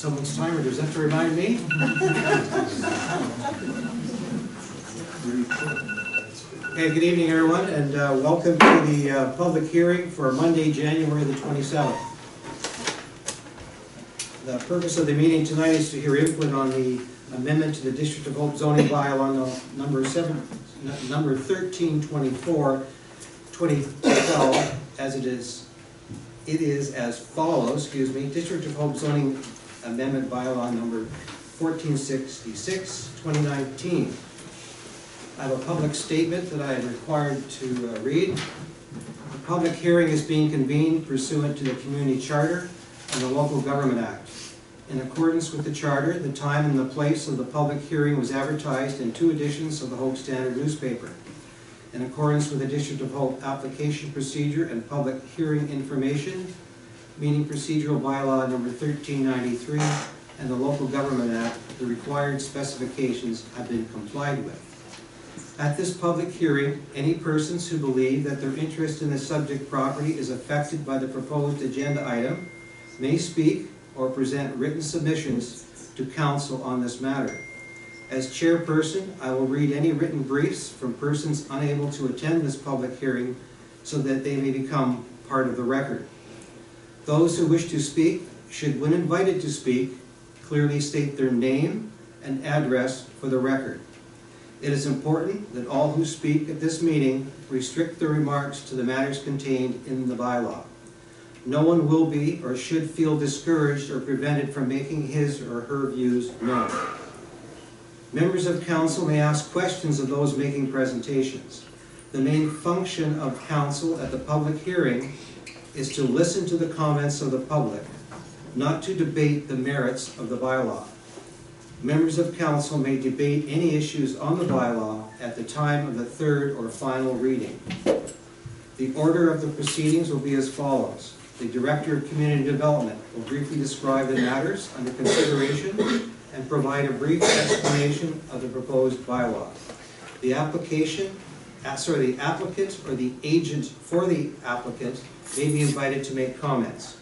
Someone's timer, does that have to remind me? Okay, good evening everyone, and welcome to the public hearing for Monday, January the 27th. The purpose of the meeting tonight is to hear input on the amendment to the District of Hope zoning bylaw number 1324, 2012, as it is as follows, District of Hope zoning amendment bylaw number 1466, 2019. I have a public statement that I am required to read. The public hearing is being convened pursuant to the Community Charter and the Local Government Act. In accordance with the Charter, the time and the place of the public hearing was advertised in 2 editions of the Hope Standard newspaper. In accordance with the District of Hope application procedure and public hearing information, meeting procedural bylaw number 1393 and the Local Government Act, the required specifications have been complied with. At this public hearing, any persons who believe that their interest in the subject property is affected by the proposed agenda item may speak or present written submissions to council on this matter. As chairperson, I will read any written briefs from persons unable to attend this public hearing so that they may become part of the record. Those who wish to speak should, when invited to speak, clearly state their name and address for the record. It is important that all who speak at this meeting restrict their remarks to the matters contained in the bylaw. No one will be or should feel discouraged or prevented from making his or her views known. Members of council may ask questions of those making presentations. The main function of council at the public hearing is to listen to the comments of the public, not to debate the merits of the bylaw. Members of council may debate any issues on the bylaw at the time of the 3rd or final reading. The order of the proceedings will be as follows. The Director of Community Development will briefly describe the matters under consideration and provide a brief explanation of the proposed bylaw. The applicant or the agent for the applicant may be invited to make comments.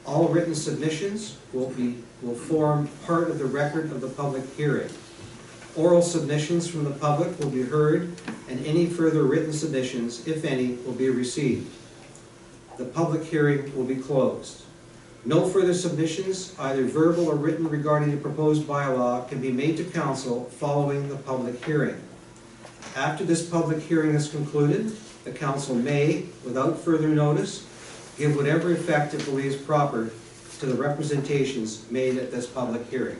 All written submissions will form part of the record of the public hearing. Oral submissions from the public will be heard, and any further written submissions, if any, will be received. The public hearing will be closed. No further submissions, either verbal or written, regarding the proposed bylaw can be made to council following the public hearing. After this public hearing is concluded, the council may, without further notice, give whatever effect it believes proper to the representations made at this public hearing.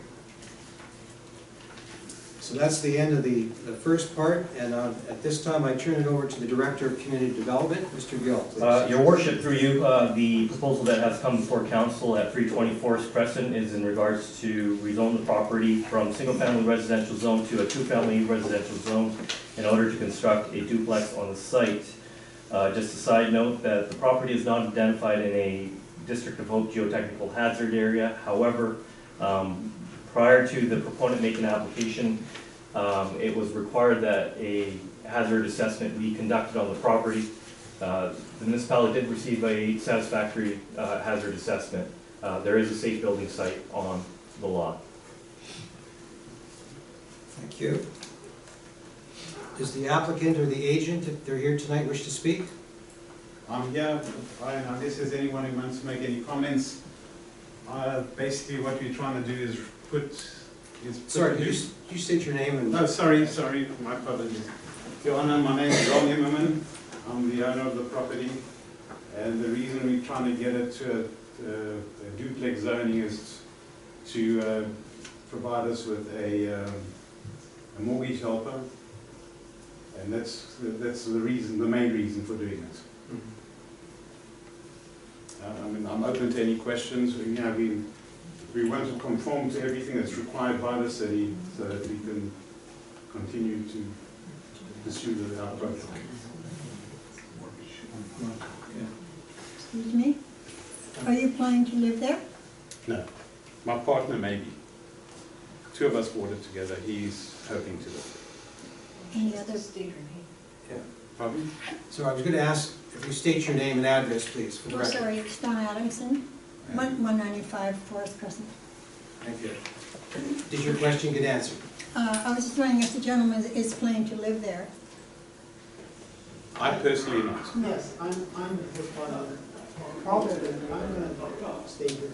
So that's the end of the first part, and at this time I turn it over to the Director of Community Development, Mr. Gill. Your Worship, through you, the proposal that has come before Council at 320 Forrest Crescent is in regards to rezone the property from single-family residential zone to a 2-family residential zone in order to construct a duplex on the site. Just a side note that the property is not identified in a District of Hope geotechnical hazard area. However, prior to the proponent making an application, it was required that a hazard assessment be conducted on the property. The municipality did receive a satisfactory hazard assessment. There is a safe building site on the lot. Thank you. Does the applicant or the agent, if they're here tonight, wish to speak? Yeah, I guess if anyone who wants to make any comments, basically what we're trying to do is Sorry, could you state your name? And no, sorry, my apologies. Your Honor, my name is Ron Immerman. I'm the owner of the property, and the reason we're trying to get it to a duplex zoning is to provide us with a mortgage helper, and that's the reason, the main reason for doing it. I mean, I'm open to any questions. You know, we want to conform to everything that's required by the city so that we can continue to pursue our project. Excuse me? Are you planning to live there? No. My partner, maybe. 2 of us bought it together. He's hoping to live there. Any other? yeah. Pardon? So I was going to ask if you state your name and address, please, for the record. Sorry, it's Don Adamson, 195 Forrest Crescent. Thank you. Did your question get answered? I was just wondering if the gentleman is planning to live there. I personally not. Yes, I'm his father. Probably, I'm gonna stay here.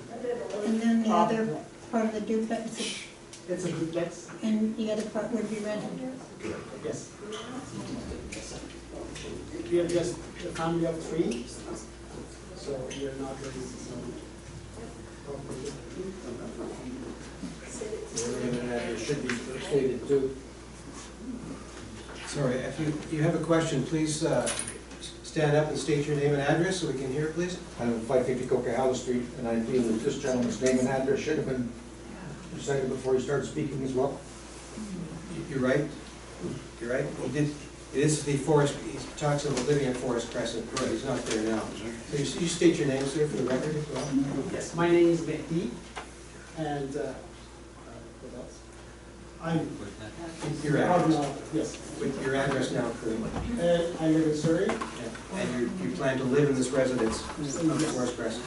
And then the other part of the duplex, It's a duplex, and the other part would be rented. yes. We are just a family of 3, so we are not ready to sell property. It should be stated too. Sorry, if you have a question, please stand up and state your name and address so we can hear it, please. I'm 550 Coquihalla Street, and I feel that this gentleman's name and address should have been recited before he started speaking as well. You're right. You're right. He did. It is the Forrest. He talks about living at Forrest Crescent. Right. He's not there now. So you state your name, sir, for the record as well. Yes, my name is Mehdi, and what else? I'm Your address. Yes, With your address now, currently. I live in Surrey. Yeah. And you plan to live in this residence of Forest Crescent?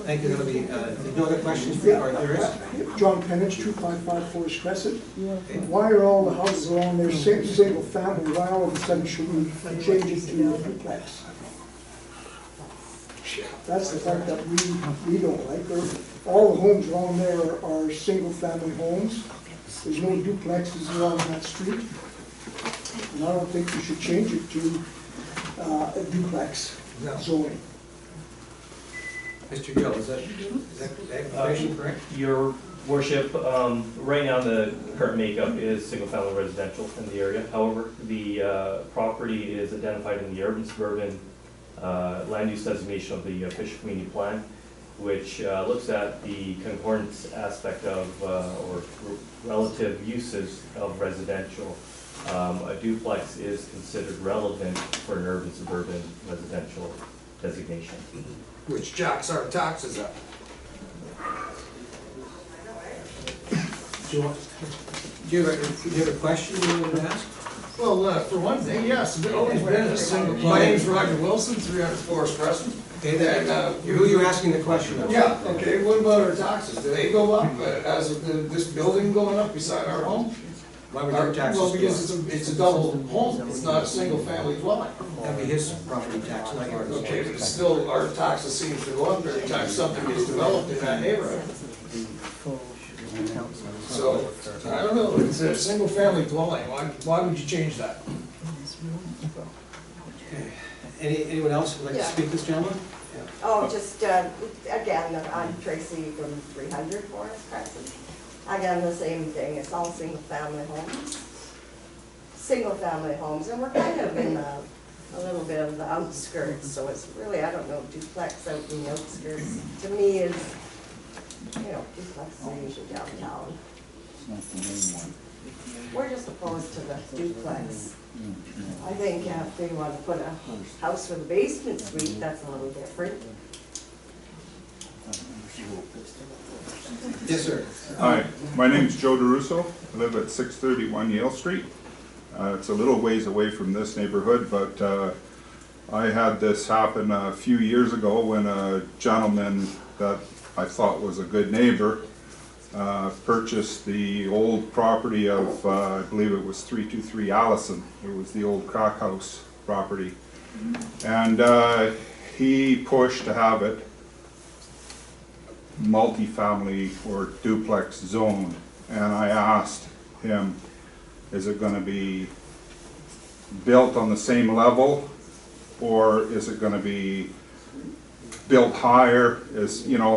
Thank you. There'll be no other questions for you, or there is? John Penich, 255 Forrest Crescent. Why are all the houses along there single family? Why all of a sudden should we change it to a duplex? That's the part that we don't like. All the homes along there are single family homes. There's no duplexes along that street. And I don't think we should change it to a duplex zoning. Mr. Gill, is that information correct? Your worship, right now the current makeup is single-family residential in the area. However, the property is identified in the urban suburban land use designation of the Fisher Community Plan, which looks at the concordance aspect of or relative uses of residential. A duplex is considered relevant for an urban suburban residential designation. Which jacks our taxes up. Do you have a question you want to ask? Well, for one thing, yes, it's always been a single. My name's Roger Wilson, 300 Forest Crescent. Okay, who are you asking the question of? Yeah, okay, what about our taxes? Do they go up as of this building going up beside our home? Why would your taxes Well, go because up? it's a double home, it's not a single family dwelling. That'd be his property tax, not yours. Okay, but still, our taxes seem to go up every time something gets developed in that neighborhood. So, I don't know, it's a single family dwelling, why would you change that? Okay. Anyone else would like to Yeah. speak to this gentleman? Oh, just, again, I'm Tracy from 300 Forest Crescent. Again, the same thing, it's all single-family homes. Single-family homes, and we're kind of in a little bit of the outskirts, so it's really, I don't know, duplex out in the outskirts. To me is, duplexes are usually downtown. We're just opposed to the duplex. I think if they want to put a house with a basement suite, that's a little different. Yes, sir. Hi, my name's Joe DeRusso. I live at 631 Yale Street. It's a little ways away from this neighborhood, but I had this happen a few years ago when a gentleman that I thought was a good neighbor purchased the old property of, I believe it was 323 Allison. It was the old crack house property. And he pushed to have it multifamily or duplex zoned. And I asked him, is it going to be built on the same level, or is it going to be built higher,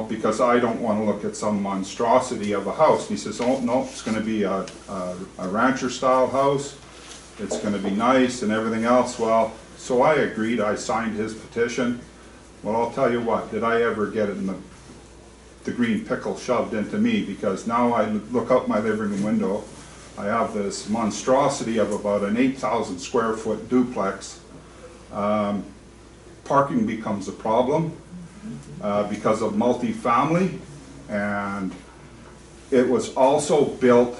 because I don't want to look at some monstrosity of a house. And he says, oh no, it's going to be a rancher style house, it's going to be nice and everything else. Well, so I agreed, I signed his petition. Well, I'll tell you what, did I ever get it in the green pickle shoved into me, because now I look out my living room window, I have this monstrosity of about an 8,000 square foot duplex. Parking becomes a problem because of multifamily, and it was also built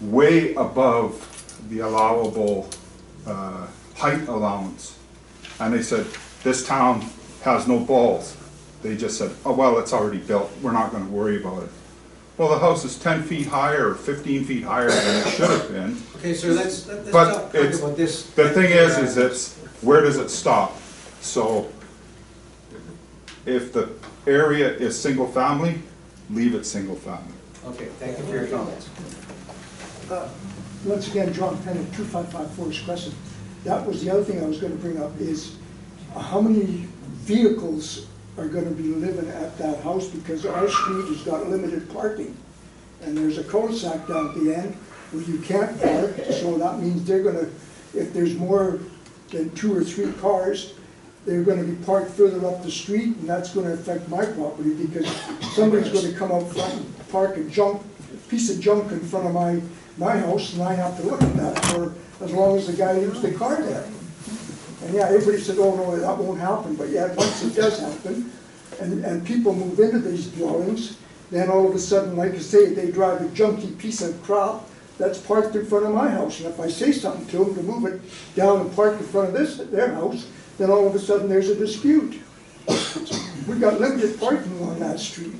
way above the allowable height allowance. And they said, this town has no balls. They just said, oh, well, it's already built, we're not gonna worry about it. Well, the house is 10 feet higher, or 15 feet higher than it should have been. Okay, so let's But talk it's, about this. the thing is it's, where does it stop? So, if the area is single family, leave it single family. Okay, thank you for your comments. Once again, John Pennant, 255 Forrest Crescent. That was the other thing I was gonna bring up is how many vehicles are gonna be living at that house, because our street has got limited parking. And there's a cul-de-sac down at the end where you can't park, so that means they're gonna, if there's more than 2 or 3 cars, they're gonna be parked further up the street, and that's gonna affect my property, because somebody's gonna come up front and park a piece of junk in front of my house, and I have to look at that for as long as the guy leaves the car there. And yeah, everybody said, oh no, that won't happen, but yeah, once it does happen, and people move into these dwellings, then all of a sudden, like I say, they drive a junky piece of crap that's parked in front of my house, and if I say something to them to move it down and park in front of their house, then all of a sudden there's a dispute. We've got limited parking on that street.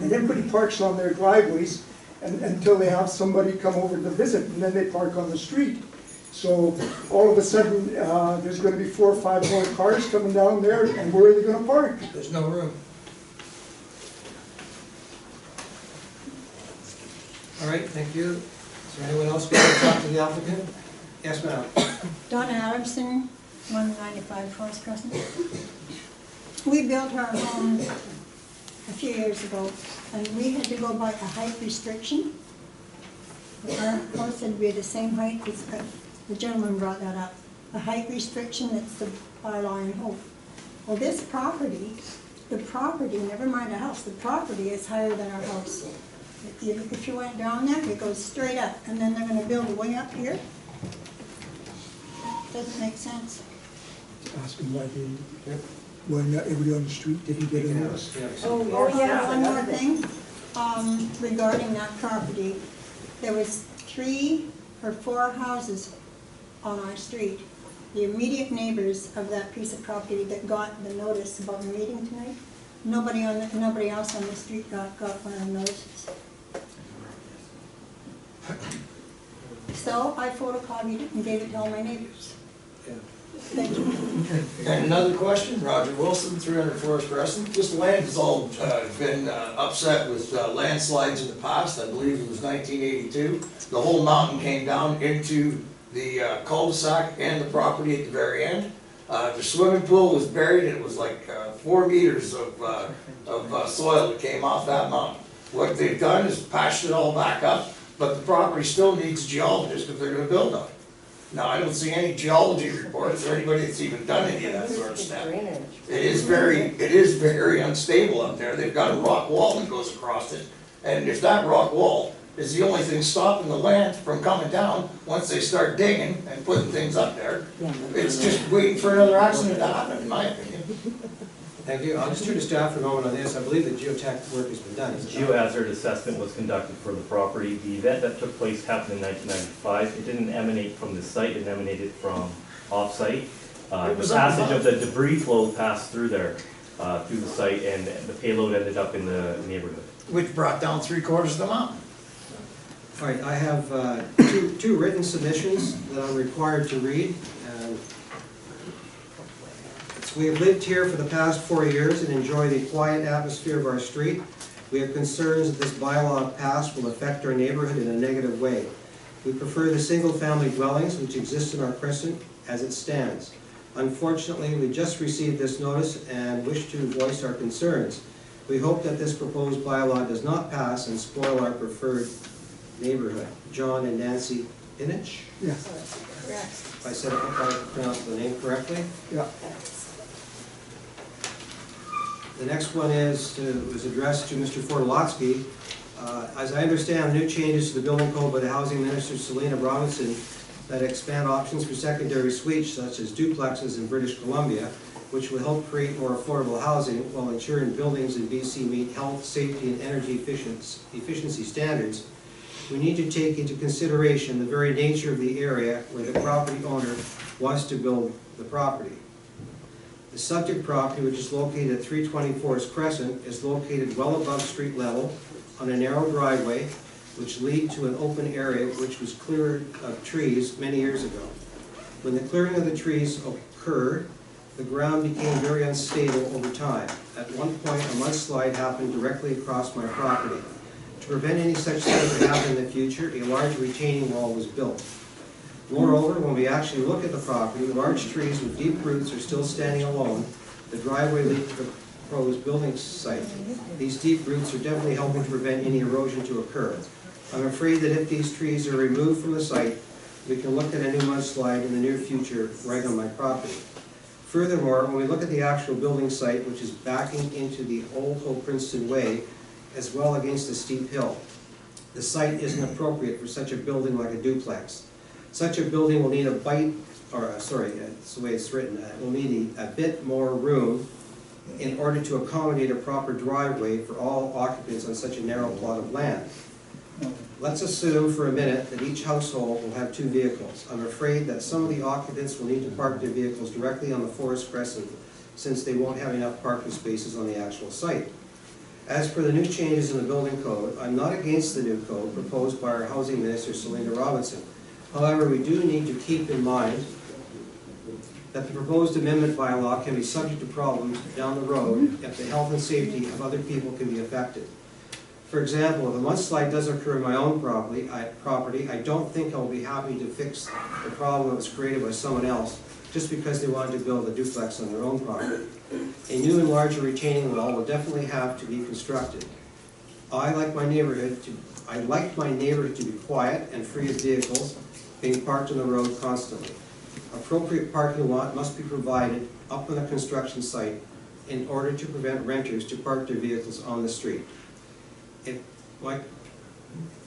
And everybody parks on their driveways until they have somebody come over to visit, and then they park on the street. So all of a sudden, there's gonna be 4 or 5 more cars coming down there, and where are they gonna park? There's no room. All right, thank you. Is there anyone else who wants to talk to the applicant? Yes, ma'am. Donna Adamson, 195 Forest Crescent. We built our home a few years ago, and we had to go by a height restriction. Our house had to be the same height as, the gentleman brought that up, a height restriction, that's the bylaw in Hope. Well, this property, the property, never mind the house, the property is higher than our house. If you went down there, it goes straight up, and then they're gonna build a wing up here. Doesn't make sense. Asking why not everybody on the street didn't get a notice. Oh, yeah, one more thing, regarding that property. There was 3 or 4 houses on our street, the immediate neighbors of that piece of property that got the notice about the meeting tonight. Nobody else on the street got one of the notices. So I photocopied it and gave it to all my neighbors. Yeah. Thank you. And another question, Roger Wilson, 300 Forest Crescent. This land has all been upset with landslides in the past. I believe it was 1982. The whole mountain came down into the cul-de-sac and the property at the very end. The swimming pool was buried. It was like 4 meters of soil that came off that mountain. What they've done is patched it all back up, but the property still needs geologists if they're going to build on it. Now, I don't see any geology reports or anybody that's even done any of that sort of stuff. It is very unstable up there. They've got a rock wall that goes across it, and if that rock wall is the only thing stopping the land from coming down, once they start digging and putting things up there, it's just waiting for another accident to happen, in my opinion. Thank you. I'll just turn to staff for a moment on this. I believe that geotech work has been done. Is it not? Geohazard assessment was conducted for the property. The event that took place happened in 1995. It didn't emanate from the site, it emanated from off-site. The passage of the debris flow passed through there, through the site, and the payload ended up in the neighborhood. Which brought down 3/4 of the mountain. All right, I have two written submissions that I'm required to read. We have lived here for the past 4 years and enjoy the quiet atmosphere of our street. We have concerns that this bylaw passed will affect our neighborhood in a negative way. We prefer the single-family dwellings which exist in our Crescent as it stands. Unfortunately, we just received this notice and wish to voice our concerns. We hope that this proposed bylaw does not pass and spoil our preferred neighborhood. John and Nancy Inich? Yeah. If I said it, if I pronounced the name correctly? Yeah. The next one was addressed to Mr. Fortolotsky. As I understand, new changes to the building code by the Housing Minister, Selena Robinson, that expand options for secondary suites such as duplexes in British Columbia, which will help create more affordable housing while ensuring buildings in BC meet health, safety, and energy efficiency standards. we need to take into consideration the very nature of the area where the property owner wants to build the property. The subject property, which is located at 320 Forrest Crescent, is located well above street level on a narrow driveway which lead to an open area which was cleared of trees many years ago. When the clearing of the trees occurred, the ground became very unstable over time. At one point, a mudslide happened directly across my property. To prevent any such thing from happening in the future, a large retaining wall was built. Moreover, when we actually look at the property, large trees with deep roots are still standing alone. The driveway leads to the proposed building site. These deep roots are definitely helping to prevent any erosion to occur. I'm afraid that if these trees are removed from the site, we can look at a new mudslide in the near future right on my property. Furthermore, when we look at the actual building site, which is backing into the old Hope Princeton Way, as well against a steep hill, the site isn't appropriate for such a building like a duplex. Such a building will need a it's the way it's written, will need a bit more room in order to accommodate a proper driveway for all occupants on such a narrow plot of land. Let's assume for a minute that each household will have 2 vehicles. I'm afraid that some of the occupants will need to park their vehicles directly on the Forest Crescent since they won't have enough parking spaces on the actual site. As for the new changes in the building code, I'm not against the new code proposed by our Housing Minister, Selina Robinson. However, we do need to keep in mind that the proposed amendment bylaw can be subject to problems down the road if the health and safety of other people can be affected. For example, if a mudslide does occur in my own property, I don't think I'll be happy to fix the problem that was created by someone else just because they wanted to build a duplex on their own property. A new and larger retaining wall will definitely have to be constructed. I like my neighborhood to be quiet and free of vehicles being parked on the road constantly. Appropriate parking lot must be provided up on the construction site in order to prevent renters to park their vehicles on the street.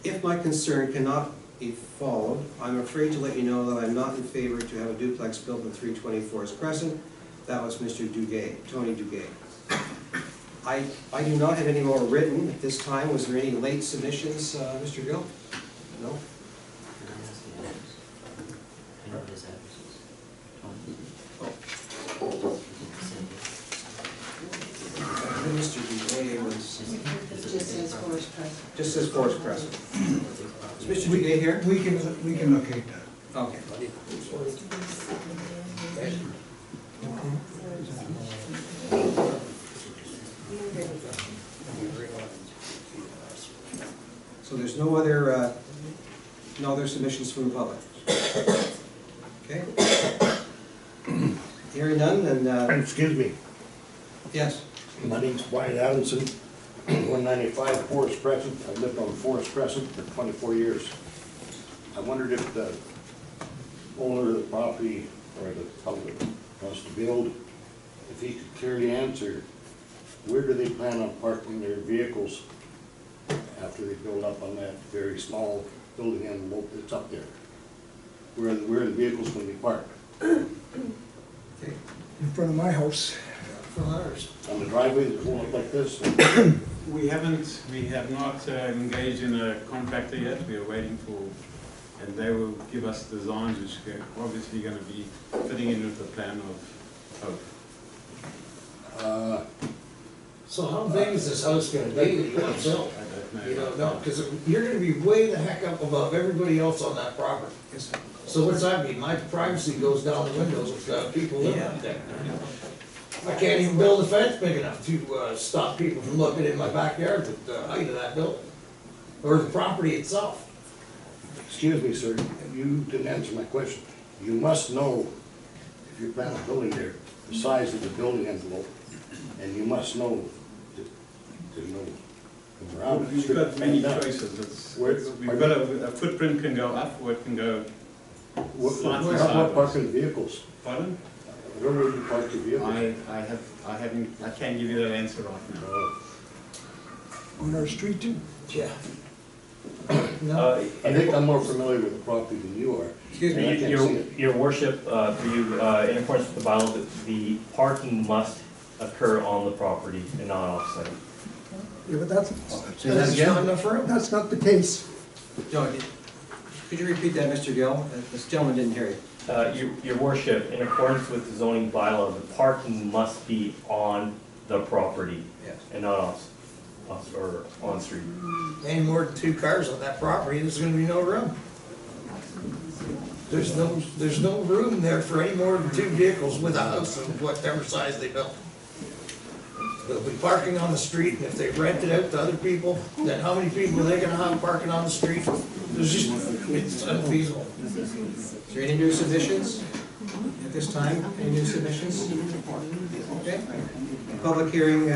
If my concern cannot be followed, I'm afraid to let you know that I'm not in favor to have a duplex built at 320 Forest Crescent. That was Mr. Duguay, Tony Duguay. I do not have any more written at this time. Was there any late submissions, Mr. Gill? No? Mr. Duguay was... It just says Forest Crescent. Just says Forest Crescent. Is Mr. Duguay here? We can locate that. Okay. So there's no other submissions from the public? Okay. Hearing none, then... Excuse me, Yes. my name's Brian Adamson, 195 Forest Crescent. I've lived on Forest Crescent for 24 years. I wondered if the owner of the property or the public wants to build, if he could clearly answer, where do they plan on parking their vehicles after they build up on that very small building envelope that's up there? Where are the vehicles going to be parked? Okay. In front of my house. From ours. On the driveway that's going up like this? We have not engaged in a contractor yet. We are waiting for, and they will give us designs which are obviously going to be fitting in with the plan of Hope. So how big is this house gonna be that you want to sell? I don't know. You don't know, because you're gonna be way the heck up above everybody else on that property. So what's that mean? My privacy goes down the windows with people living up there. I can't even build a fence big enough to stop people from looking in my backyard with the height of that building, or the property itself. Excuse me, sir, you didn't answer my question. You must know, if you plan on building there, the size of the building envelope, and you must know to know the ground. We've got many choices. We've got a footprint can go up or it can go slightly What sideways. parking vehicles? Pardon? Where will you park your vehicles? I can't give you that answer right now. On our street too. Yeah. I I think I'm more familiar with the property than you are. Excuse And I me. can't see it. Your worship, for you, in accordance with the bylaw, the parking must occur on the property and not off-site. Yeah, but that's That's not enough room. not the case. Joe, could you repeat that, Mr. Gill? This gentleman didn't hear you. Your worship, in accordance with the zoning bylaw, the parking must be on the property Yes. and not or on street. Any more than 2 cars on that property, there's gonna be no room. There's no room there for any more than 2 vehicles with a house of whatever size they built. They'll be parking on the street, and if they rent it out to other people, then how many people are they gonna have parking on the street? It's unfeasible. Is there any new submissions at this time? Any new submissions? Okay. Public hearing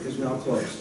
is now closed.